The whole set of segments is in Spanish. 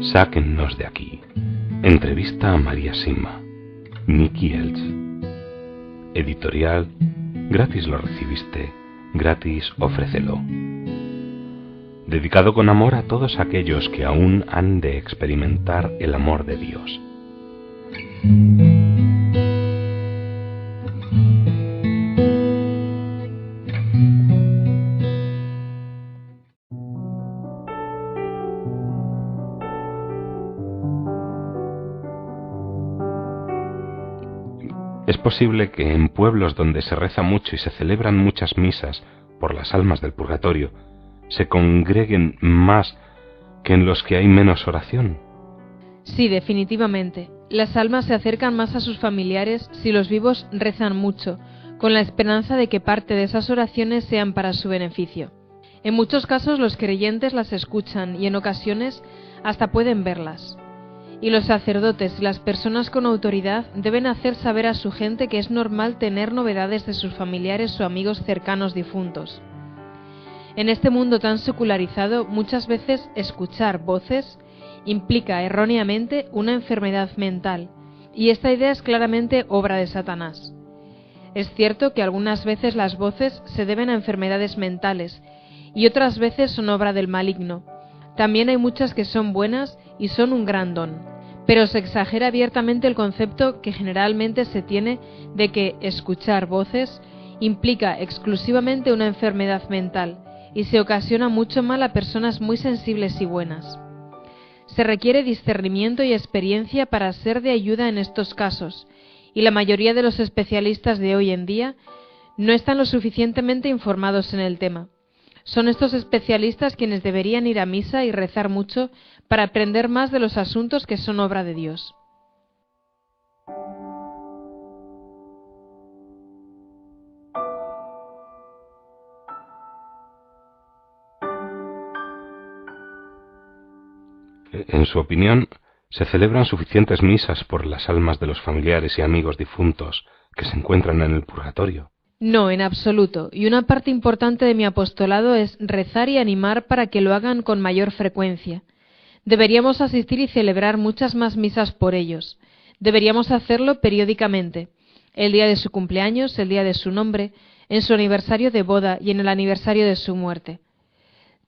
Sáquennos de aquí. Entrevista a María Sima. Nicky Elch. Editorial. Gratis lo recibiste, gratis ofrécelo. Dedicado con amor a todos aquellos que aún han de experimentar el amor de Dios. Es posible que en pueblos donde se reza mucho y se celebran muchas misas por las almas del purgatorio, se congreguen más que en los que hay menos oración. Sí, definitivamente. Las almas se acercan más a sus familiares si los vivos rezan mucho, con la esperanza de que parte de esas oraciones sean para su beneficio. En muchos casos los creyentes las escuchan y en ocasiones hasta pueden verlas. Y los sacerdotes y las personas con autoridad deben hacer saber a su gente que es normal tener novedades de sus familiares o amigos cercanos difuntos. En este mundo tan secularizado, muchas veces escuchar voces implica erróneamente una enfermedad mental, y esta idea es claramente obra de Satanás. Es cierto que algunas veces las voces se deben a enfermedades mentales, y otras veces son obra del maligno. También hay muchas que son buenas y son un gran don, pero se exagera abiertamente el concepto que generalmente se tiene de que escuchar voces implica exclusivamente una enfermedad mental, y se ocasiona mucho mal a personas muy sensibles y buenas. Se requiere discernimiento y experiencia para ser de ayuda en estos casos, y la mayoría de los especialistas de hoy en día no están lo suficientemente informados en el tema. Son estos especialistas quienes deberían ir a misa y rezar mucho para aprender más de los asuntos que son obra de Dios. En su opinión, ¿se celebran suficientes misas por las almas de los familiares y amigos difuntos que se encuentran en el purgatorio? No, en absoluto, y una parte importante de mi apostolado es rezar y animar para que lo hagan con mayor frecuencia. Deberíamos asistir y celebrar muchas más misas por ellos. Deberíamos hacerlo periódicamente, el día de su cumpleaños, el día de su nombre, en su aniversario de boda y en el aniversario de su muerte.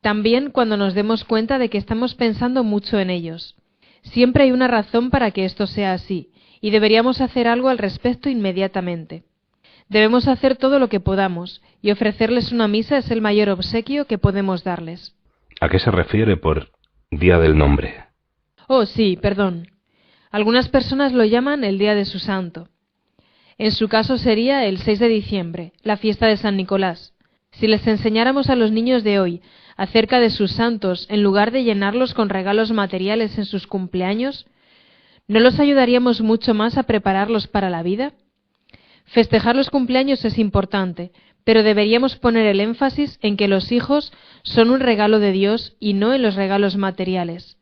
También cuando nos demos cuenta de que estamos pensando mucho en ellos. Siempre hay una razón para que esto sea así, y deberíamos hacer algo al respecto inmediatamente. Debemos hacer todo lo que podamos, y ofrecerles una misa es el mayor obsequio que podemos darles. ¿A qué se refiere por Día del Nombre? Oh, sí, perdón. Algunas personas lo llaman el Día de su Santo. En su caso sería el 6 de diciembre, la fiesta de San Nicolás. Si les enseñáramos a los niños de hoy acerca de sus santos, en lugar de llenarlos con regalos materiales en sus cumpleaños, ¿no los ayudaríamos mucho más a prepararlos para la vida? Festejar los cumpleaños es importante, pero deberíamos poner el énfasis en que los hijos son un regalo de Dios y no en los regalos materiales.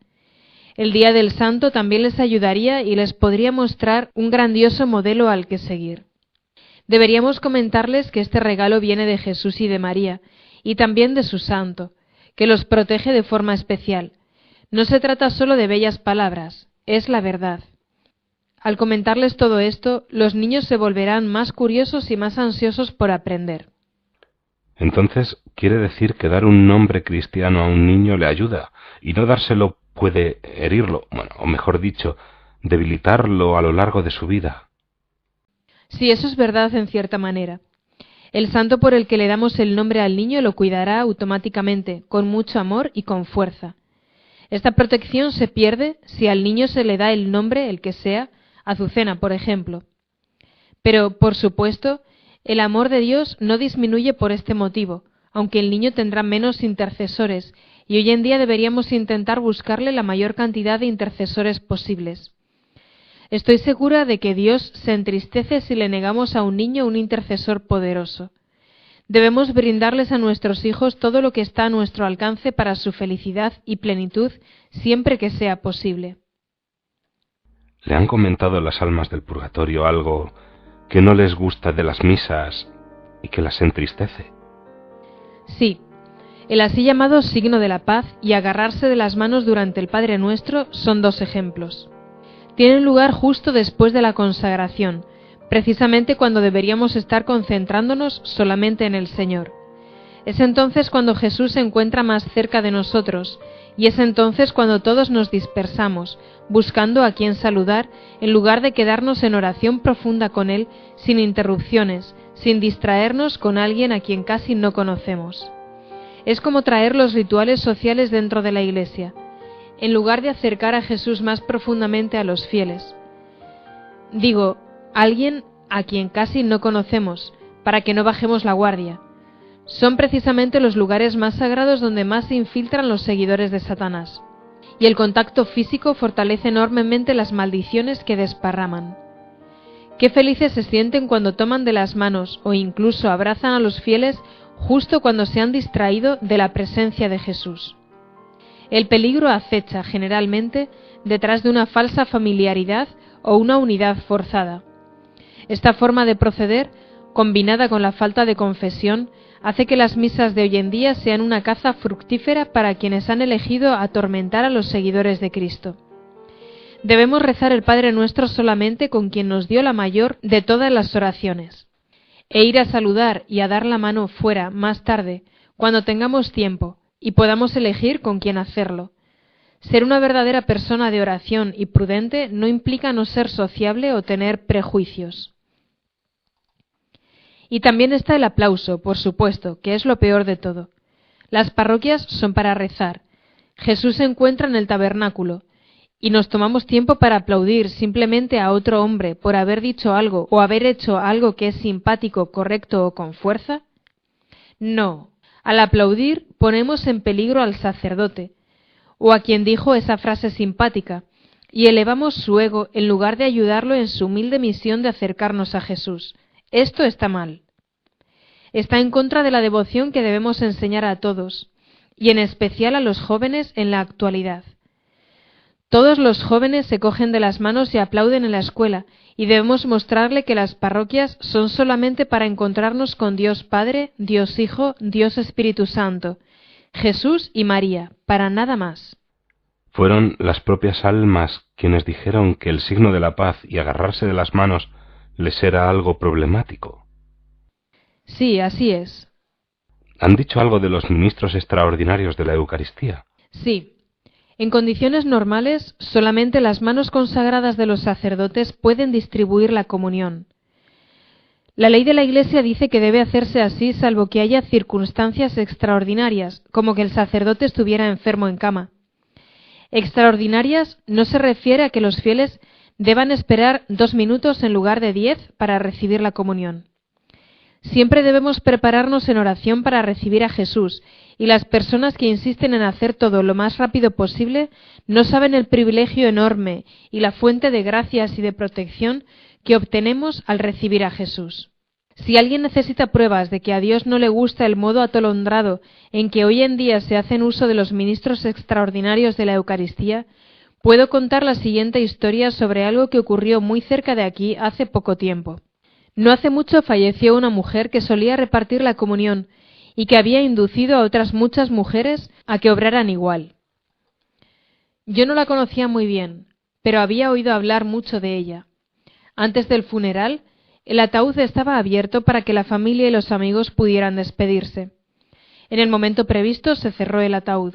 El Día del Santo también les ayudaría y les podría mostrar un grandioso modelo al que seguir. Deberíamos comentarles que este regalo viene de Jesús y de María, y también de su santo, que los protege de forma especial. No se trata solo de bellas palabras, es la verdad. Al comentarles todo esto, los niños se volverán más curiosos y más ansiosos por aprender. Entonces, ¿quiere decir que dar un nombre cristiano a un niño le ayuda y no dárselo puede herirlo, o mejor dicho, debilitarlo a lo largo de su vida? Sí, eso es verdad en cierta manera. El santo por el que le damos el nombre al niño lo cuidará automáticamente, con mucho amor y con fuerza. Esta protección se pierde si al niño se le da el nombre, el que sea, Azucena, por ejemplo. Pero, por supuesto, el amor de Dios no disminuye por este motivo, aunque el niño tendrá menos intercesores, y hoy en día deberíamos intentar buscarle la mayor cantidad de intercesores posibles. Estoy segura de que Dios se entristece si le negamos a un niño un intercesor poderoso. Debemos brindarles a nuestros hijos todo lo que está a nuestro alcance para su felicidad y plenitud, siempre que sea posible. ¿Le han comentado las almas del purgatorio algo que no les gusta de las misas y que las entristece. Sí, el así llamado signo de la paz y agarrarse de las manos durante el Padre Nuestro son dos ejemplos. Tienen lugar justo después de la consagración, precisamente cuando deberíamos estar concentrándonos solamente en el Señor. Es entonces cuando Jesús se encuentra más cerca de nosotros, y es entonces cuando todos nos dispersamos, buscando a quien saludar, en lugar de quedarnos en oración profunda con Él, sin interrupciones, sin distraernos con alguien a quien casi no conocemos. Es como traer los rituales sociales dentro de la Iglesia, en lugar de acercar a Jesús más profundamente a los fieles. Digo, alguien a quien casi no conocemos, para que no bajemos la guardia. Son precisamente los lugares más sagrados donde más se infiltran los seguidores de Satanás, y el contacto físico fortalece enormemente las maldiciones que desparraman. Qué felices se sienten cuando toman de las manos o incluso abrazan a los fieles justo cuando se han distraído de la presencia de Jesús. El peligro acecha generalmente detrás de una falsa familiaridad o una unidad forzada. Esta forma de proceder, combinada con la falta de confesión, hace que las misas de hoy en día sean una caza fructífera para quienes han elegido atormentar a los seguidores de Cristo. Debemos rezar el Padre Nuestro solamente con quien nos dio la mayor de todas las oraciones, e ir a saludar y a dar la mano fuera más tarde, cuando tengamos tiempo y podamos elegir con quién hacerlo. Ser una verdadera persona de oración y prudente no implica no ser sociable o tener prejuicios. Y también está el aplauso, por supuesto, que es lo peor de todo. Las parroquias son para rezar. Jesús se encuentra en el tabernáculo, y nos tomamos tiempo para aplaudir simplemente a otro hombre por haber dicho algo o haber hecho algo que es simpático, correcto o con fuerza. No, al aplaudir ponemos en peligro al sacerdote, o a quien dijo esa frase simpática, y elevamos su ego en lugar de ayudarlo en su humilde misión de acercarnos a Jesús. Esto está mal. Está en contra de la devoción que debemos enseñar a todos, y en especial a los jóvenes en la actualidad. Todos los jóvenes se cogen de las manos y aplauden en la escuela, y debemos mostrarle que las parroquias son solamente para encontrarnos con Dios Padre, Dios Hijo, Dios Espíritu Santo, Jesús y María, para nada más. Fueron las propias almas quienes dijeron que el signo de la paz y agarrarse de las manos les era algo problemático. Sí, así es. ¿Han dicho algo de los ministros extraordinarios de la Eucaristía? Sí. En condiciones normales, solamente las manos consagradas de los sacerdotes pueden distribuir la comunión. La ley de la Iglesia dice que debe hacerse así salvo que haya circunstancias extraordinarias, como que el sacerdote estuviera enfermo en cama. Extraordinarias no se refiere a que los fieles deban esperar 2 minutos en lugar de 10 para recibir la comunión. Siempre debemos prepararnos en oración para recibir a Jesús, y las personas que insisten en hacer todo lo más rápido posible no saben el privilegio enorme y la fuente de gracias y de protección que obtenemos al recibir a Jesús. Si alguien necesita pruebas de que a Dios no le gusta el modo atolondrado en que hoy en día se hacen uso de los ministros extraordinarios de la Eucaristía, puedo contar la siguiente historia sobre algo que ocurrió muy cerca de aquí hace poco tiempo. No hace mucho falleció una mujer que solía repartir la comunión y que había inducido a otras muchas mujeres a que obraran igual. Yo no la conocía muy bien, pero había oído hablar mucho de ella. Antes del funeral, el ataúd estaba abierto para que la familia y los amigos pudieran despedirse. En el momento previsto se cerró el ataúd.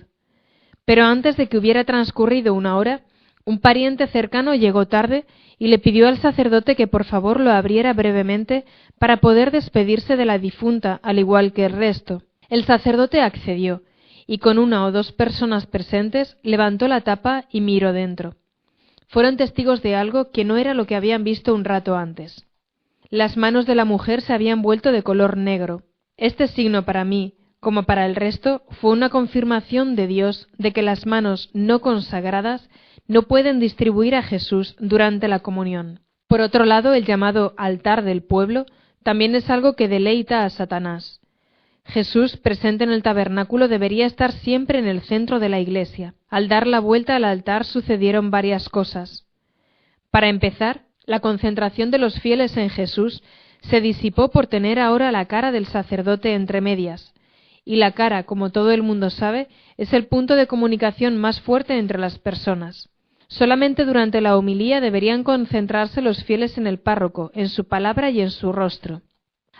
Pero antes de que hubiera transcurrido 1 hora, un pariente cercano llegó tarde y le pidió al sacerdote que por favor lo abriera brevemente para poder despedirse de la difunta, al igual que el resto. El sacerdote accedió, y con 1 o 2 personas presentes levantó la tapa y miró dentro. Fueron testigos de algo que no era lo que habían visto un rato antes. Las manos de la mujer se habían vuelto de color negro. Este signo para mí, como para el resto, fue una confirmación de Dios de que las manos no consagradas no pueden distribuir a Jesús durante la comunión. Por otro lado, el llamado altar del pueblo también es algo que deleita a Satanás. Jesús, presente en el tabernáculo, debería estar siempre en el centro de la iglesia. Al dar la vuelta al altar sucedieron varias cosas. Para empezar, la concentración de los fieles en Jesús se disipó por tener ahora la cara del sacerdote entre medias, y la cara, como todo el mundo sabe, es el punto de comunicación más fuerte entre las personas. Solamente durante la homilía deberían concentrarse los fieles en el párroco, en su palabra y en su rostro.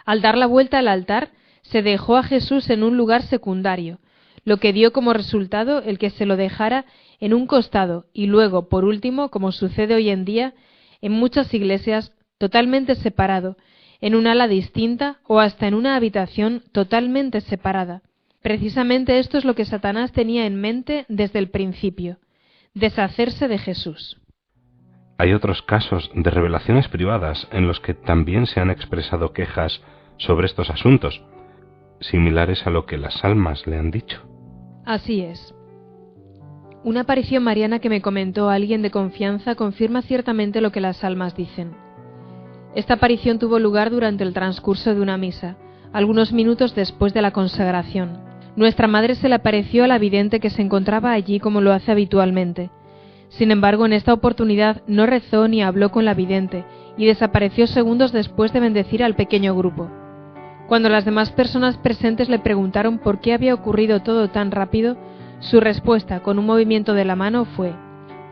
Al dar la vuelta al altar, se dejó a Jesús en un lugar secundario, lo que dio como resultado el que se lo dejara en un costado y luego, por último, como sucede hoy en día, en muchas iglesias, totalmente separado, en un ala distinta o hasta en una habitación totalmente separada. Precisamente esto es lo que Satanás tenía en mente desde el principio: deshacerse de Jesús. Hay otros casos de revelaciones privadas en los que también se han expresado quejas sobre estos asuntos, similares a lo que las almas le han dicho. Así es. Una aparición mariana que me comentó alguien de confianza confirma ciertamente lo que las almas dicen. Esta aparición tuvo lugar durante el transcurso de una misa, algunos minutos después de la consagración. Nuestra madre se le apareció a la vidente que se encontraba allí como lo hace habitualmente. Sin embargo, en esta oportunidad no rezó ni habló con la vidente y desapareció segundos después de bendecir al pequeño grupo. Cuando las demás personas presentes le preguntaron por qué había ocurrido todo tan rápido, su respuesta, con un movimiento de la mano, fue: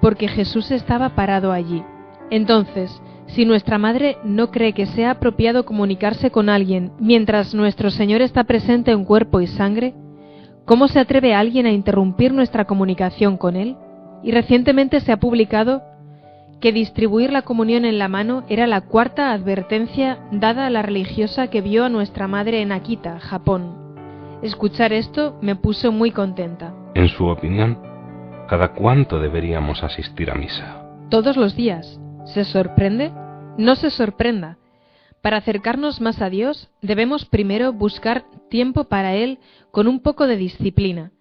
porque Jesús estaba parado allí. Entonces, si nuestra madre no cree que sea apropiado comunicarse con alguien mientras nuestro Señor está presente en cuerpo y sangre, ¿cómo se atreve alguien a interrumpir nuestra comunicación con Él? Y recientemente se ha publicado que distribuir la comunión en la mano era la cuarta advertencia dada a la religiosa que vio a nuestra madre en Akita, Japón. Escuchar esto me puso muy contenta. En su opinión, ¿cada cuánto deberíamos asistir a misa? Todos los días. ¿Se sorprende? No se sorprenda. Para acercarnos más a Dios, debemos primero buscar tiempo para Él con un poco de disciplina.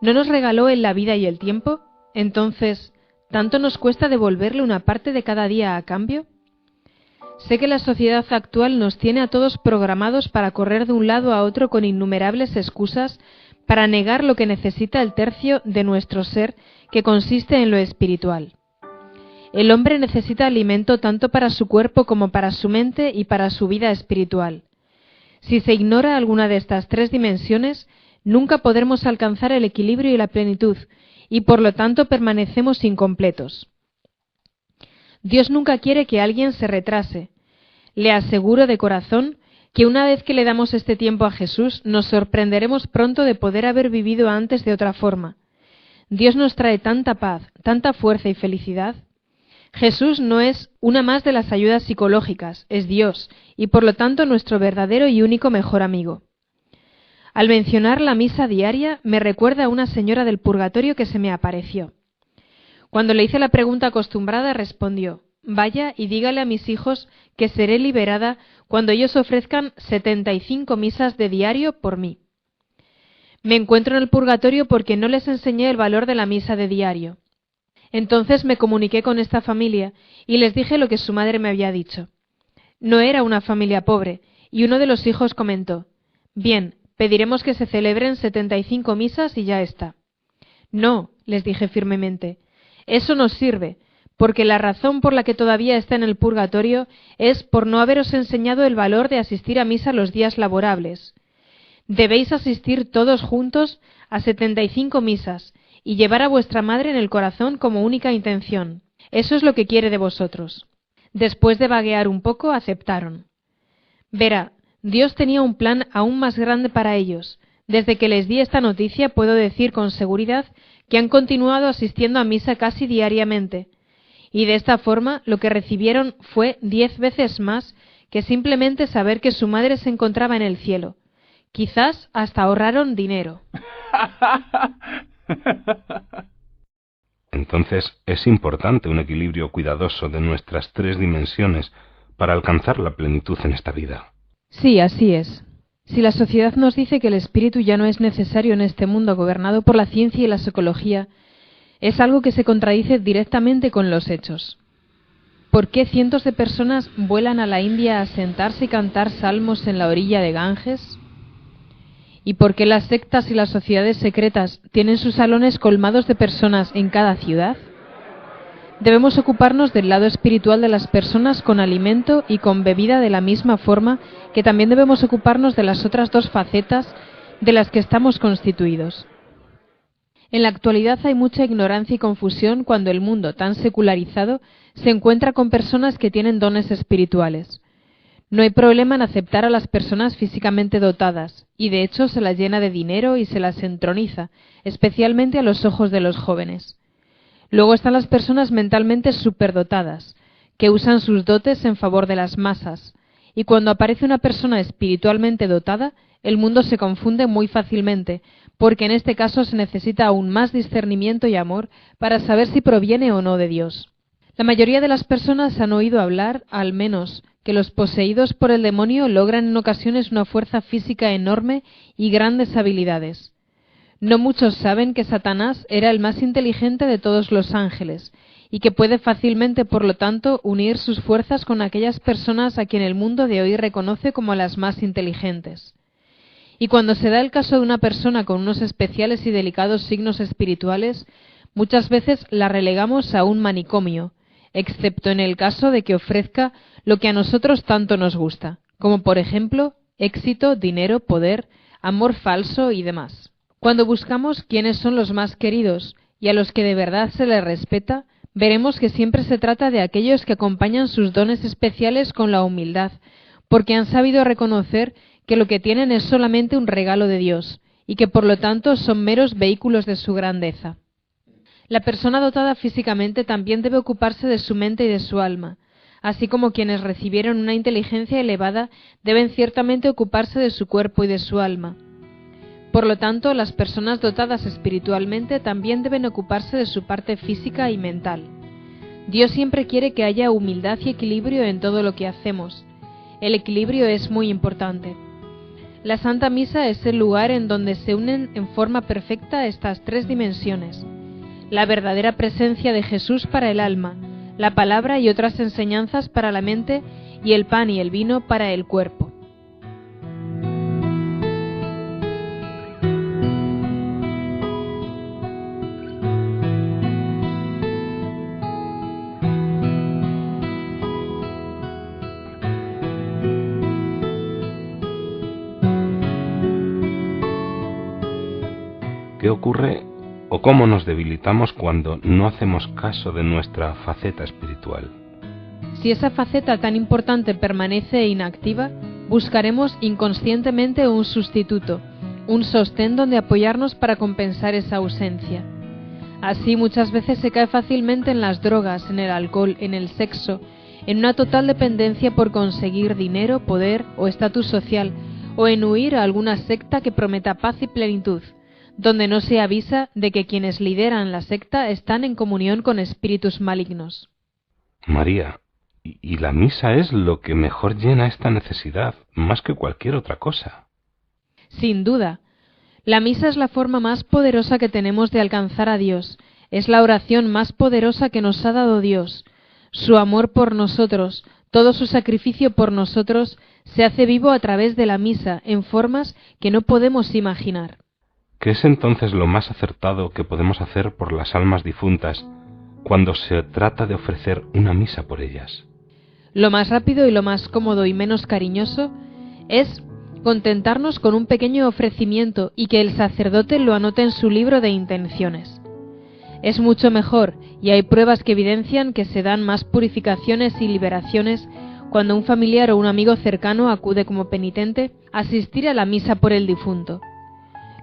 ¿No nos regaló Él la vida y el tiempo? Entonces, ¿tanto nos cuesta devolverle una parte de cada día a cambio? Sé que la sociedad actual nos tiene a todos programados para correr de un lado a otro con innumerables excusas para negar lo que necesita el tercio de nuestro ser, que consiste en lo espiritual. El hombre necesita alimento tanto para su cuerpo como para su mente y para su vida espiritual. Si se ignora alguna de estas tres dimensiones, nunca podremos alcanzar el equilibrio y la plenitud, y por lo tanto permanecemos incompletos. Dios nunca quiere que alguien se retrase. Le aseguro de corazón que una vez que le damos este tiempo a Jesús, nos sorprenderemos pronto de poder haber vivido antes de otra forma. Dios nos trae tanta paz, tanta fuerza y felicidad. Jesús no es una más de las ayudas psicológicas, es Dios, y por lo tanto nuestro verdadero y único mejor amigo. Al mencionar la misa diaria, me recuerda a una señora del purgatorio que se me apareció. Cuando le hice la pregunta acostumbrada, respondió: vaya y dígale a mis hijos que seré liberada cuando ellos ofrezcan 75 misas de diario por mí. Me encuentro en el purgatorio porque no les enseñé el valor de la misa de diario. Entonces me comuniqué con esta familia y les dije lo que su madre me había dicho. No era una familia pobre, y uno de los hijos comentó: bien, pediremos que se celebren 75 misas y ya está. No, les dije firmemente, eso no sirve, porque la razón por la que todavía está en el purgatorio es por no haberos enseñado el valor de asistir a misa los días laborables. Debéis asistir todos juntos a 75 misas y llevar a vuestra madre en el corazón como única intención. Eso es lo que quiere de vosotros. Después de vaguear un poco, aceptaron. Verá, Dios tenía un plan aún más grande para ellos. Desde que les di esta noticia puedo decir con seguridad que han continuado asistiendo a misa casi diariamente, y de esta forma lo que recibieron fue 10 veces más que simplemente saber que su madre se encontraba en el cielo. Quizás hasta ahorraron dinero. Entonces es importante un equilibrio cuidadoso de nuestras tres dimensiones para alcanzar la plenitud en esta vida. Sí, así es. Si la sociedad nos dice que el espíritu ya no es necesario en este mundo gobernado por la ciencia y la psicología, es algo que se contradice directamente con los hechos. ¿Por qué cientos de personas vuelan a la India a sentarse y cantar salmos en la orilla de Ganges? ¿Y por qué las sectas y las sociedades secretas tienen sus salones colmados de personas en cada ciudad? Debemos ocuparnos del lado espiritual de las personas con alimento y con bebida de la misma forma que también debemos ocuparnos de las otras dos facetas de las que estamos constituidos. En la actualidad hay mucha ignorancia y confusión cuando el mundo tan secularizado se encuentra con personas que tienen dones espirituales. No hay problema en aceptar a las personas físicamente dotadas, y de hecho se las llena de dinero y se las entroniza, especialmente a los ojos de los jóvenes. Luego están las personas mentalmente superdotadas, que usan sus dotes en favor de las masas, y cuando aparece una persona espiritualmente dotada, el mundo se confunde muy fácilmente, porque en este caso se necesita aún más discernimiento y amor para saber si proviene o no de Dios. La mayoría de las personas han oído hablar, al menos, que los poseídos por el demonio logran en ocasiones una fuerza física enorme y grandes habilidades. No muchos saben que Satanás era el más inteligente de todos los ángeles, y que puede fácilmente, por lo tanto, unir sus fuerzas con aquellas personas a quien el mundo de hoy reconoce como las más inteligentes. Y cuando se da el caso de una persona con unos especiales y delicados signos espirituales, muchas veces la relegamos a un manicomio, excepto en el caso de que ofrezca lo que a nosotros tanto nos gusta, como por ejemplo, éxito, dinero, poder, amor falso y demás. Cuando buscamos quiénes son los más queridos y a los que de verdad se les respeta, veremos que siempre se trata de aquellos que acompañan sus dones especiales con la humildad, porque han sabido reconocer que lo que tienen es solamente un regalo de Dios, y que por lo tanto son meros vehículos de su grandeza. La persona dotada físicamente también debe ocuparse de su mente y de su alma, así como quienes recibieron una inteligencia elevada deben ciertamente ocuparse de su cuerpo y de su alma. Por lo tanto, las personas dotadas espiritualmente también deben ocuparse de su parte física y mental. Dios siempre quiere que haya humildad y equilibrio en todo lo que hacemos. El equilibrio es muy importante. La Santa Misa es el lugar en donde se unen en forma perfecta estas tres dimensiones: la verdadera presencia de Jesús para el alma, la palabra y otras enseñanzas para la mente, y el pan y el vino para el cuerpo. ¿Qué ocurre o cómo nos debilitamos cuando no hacemos caso de nuestra faceta espiritual? Si esa faceta tan importante permanece inactiva, buscaremos inconscientemente un sustituto, un sostén donde apoyarnos para compensar esa ausencia. Así muchas veces se cae fácilmente en las drogas, en el alcohol, en el sexo, en una total dependencia por conseguir dinero, poder o estatus social, o en huir a alguna secta que prometa paz y plenitud, donde no se avisa de que quienes lideran la secta están en comunión con espíritus malignos. María, y la misa es lo que mejor llena esta necesidad, más que cualquier otra cosa. Sin duda, la misa es la forma más poderosa que tenemos de alcanzar a Dios, es la oración más poderosa que nos ha dado Dios. Su amor por nosotros, todo su sacrificio por nosotros, se hace vivo a través de la misa en formas que no podemos imaginar. ¿Qué es entonces lo más acertado que podemos hacer por las almas difuntas cuando se trata de ofrecer una misa por ellas? Lo más rápido y lo más cómodo y menos cariñoso es contentarnos con un pequeño ofrecimiento y que el sacerdote lo anote en su libro de intenciones. Es mucho mejor, y hay pruebas que evidencian que se dan más purificaciones y liberaciones cuando un familiar o un amigo cercano acude como penitente a asistir a la misa por el difunto.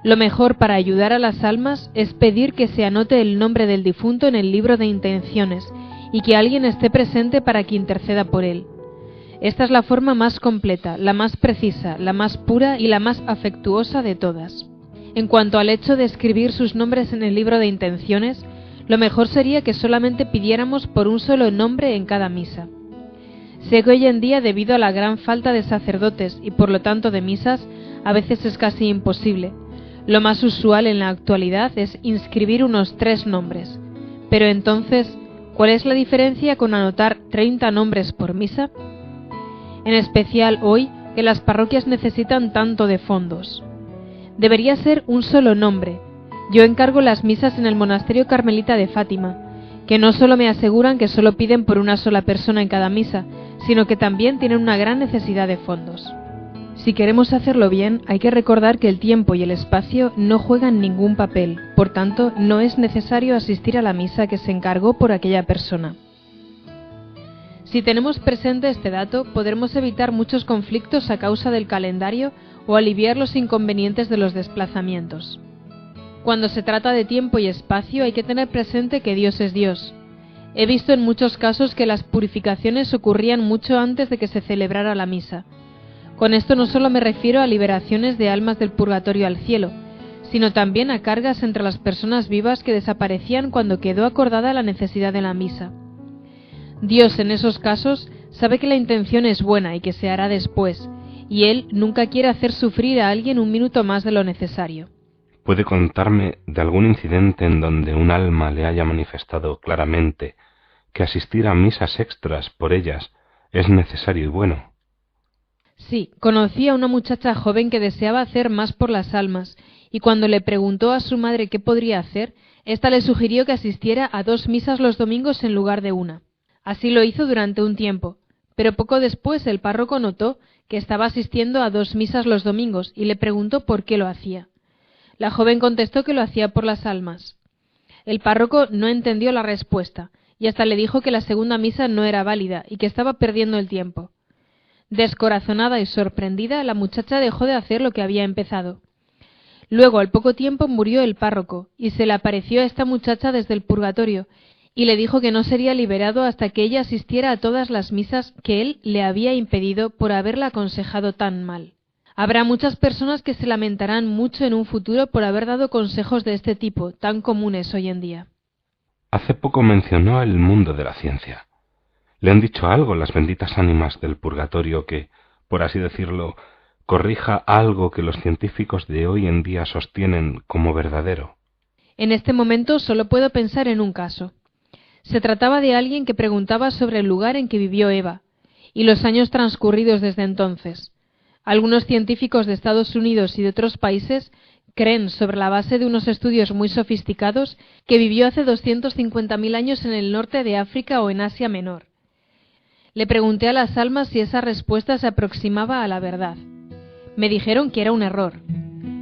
Lo mejor para ayudar a las almas es pedir que se anote el nombre del difunto en el libro de intenciones y que alguien esté presente para que interceda por él. Esta es la forma más completa, la más precisa, la más pura y la más afectuosa de todas. En cuanto al hecho de escribir sus nombres en el libro de intenciones, lo mejor sería que solamente pidiéramos por un solo nombre en cada misa. Sé que hoy en día, debido a la gran falta de sacerdotes y por lo tanto de misas, a veces es casi imposible. Lo más usual en la actualidad es inscribir unos 3 nombres. Pero entonces, ¿cuál es la diferencia con anotar 30 nombres por misa? En especial hoy, que las parroquias necesitan tanto de fondos. Debería ser un solo nombre. Yo encargo las misas en el monasterio carmelita de Fátima, que no solo me aseguran que solo piden por una sola persona en cada misa, sino que también tienen una gran necesidad de fondos. Si queremos hacerlo bien, hay que recordar que el tiempo y el espacio no juegan ningún papel, por tanto, no es necesario asistir a la misa que se encargó por aquella persona. Si tenemos presente este dato, podremos evitar muchos conflictos a causa del calendario o aliviar los inconvenientes de los desplazamientos. Cuando se trata de tiempo y espacio, hay que tener presente que Dios es Dios. He visto en muchos casos que las purificaciones ocurrían mucho antes de que se celebrara la misa. Con esto no solo me refiero a liberaciones de almas del purgatorio al cielo, sino también a cargas entre las personas vivas que desaparecían cuando quedó acordada la necesidad de la misa. Dios en esos casos sabe que la intención es buena y que se hará después, y Él nunca quiere hacer sufrir a alguien un minuto más de lo necesario. ¿Puede contarme de algún incidente en donde un alma le haya manifestado claramente que asistir a misas extras por ellas es necesario y bueno? Sí, conocí a una muchacha joven que deseaba hacer más por las almas, y cuando le preguntó a su madre qué podría hacer, ésta le sugirió que asistiera a 2 misas los domingos en lugar de una. Así lo hizo durante un tiempo, pero poco después el párroco notó que estaba asistiendo a 2 misas los domingos y le preguntó por qué lo hacía. La joven contestó que lo hacía por las almas. El párroco no entendió la respuesta y hasta le dijo que la segunda misa no era válida y que estaba perdiendo el tiempo. Descorazonada y sorprendida, la muchacha dejó de hacer lo que había empezado. Luego, al poco tiempo, murió el párroco y se le apareció a esta muchacha desde el purgatorio y le dijo que no sería liberado hasta que ella asistiera a todas las misas que él le había impedido por haberla aconsejado tan mal. Habrá muchas personas que se lamentarán mucho en un futuro por haber dado consejos de este tipo, tan comunes hoy en día. Hace poco mencionó el mundo de la ciencia. ¿Le han dicho algo las benditas ánimas del purgatorio que, por así decirlo, corrija algo que los científicos de hoy en día sostienen como verdadero? En este momento solo puedo pensar en un caso. Se trataba de alguien que preguntaba sobre el lugar en que vivió Eva y los años transcurridos desde entonces. Algunos científicos de Estados Unidos y de otros países creen, sobre la base de unos estudios muy sofisticados, que vivió hace 250.000 años en el norte de África o en Asia Menor. Le pregunté a las almas si esa respuesta se aproximaba a la verdad. Me dijeron que era un error,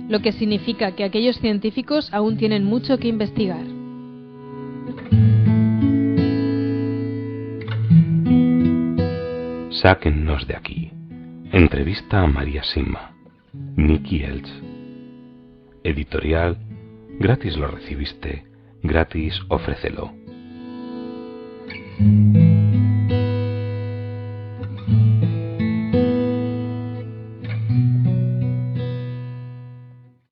lo que significa que aquellos científicos aún tienen mucho que investigar. Sáquennos de aquí. Entrevista a María Sima. Nicky Elch. Editorial. Gratis lo recibiste, gratis ofrécelo.